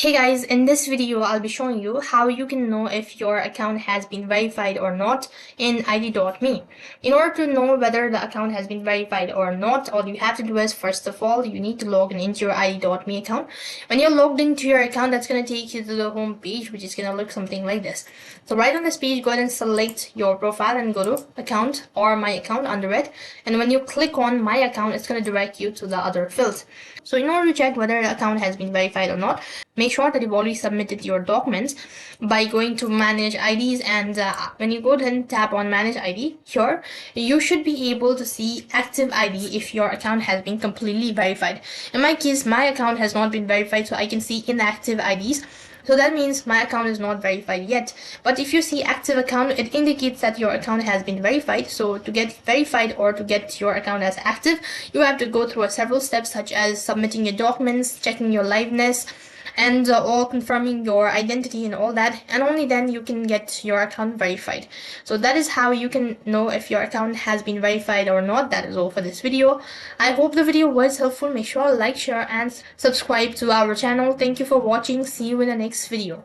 Hey guys, in this video I'll be showing you how you can know if your account has been verified or not in id.me. In order to know whether the account has been verified or not, all you have to do is, first of all, you need to log in into your id.me account. When you're logged into your account, that's going to take you to the home page, which is going to look something like this. So right on this page, go ahead and select your profile and go to account or my account under it. And when you click on my account, it's going to direct you to the other fields. So in order to check whether the account has been verified or not, make sure that you've already submitted your documents by going to manage IDs, and when you go ahead and tap on manage ID here, you should be able to see active ID if your account has been completely verified. In my case, my account has not been verified, so I can see inactive IDs. So that means my account is not verified yet. But if you see active account, it indicates that your account has been verified. So to get verified or to get your account as active, you have to go through several steps, such as submitting your documents, checking your liveness, and all confirming your identity and all that, and only then you can get your account verified. So that is how you can know if your account has been verified or not. That is all for this video. I hope the video was helpful. Make sure to like, share and subscribe to our channel. Thank you for watching. See you in the next video.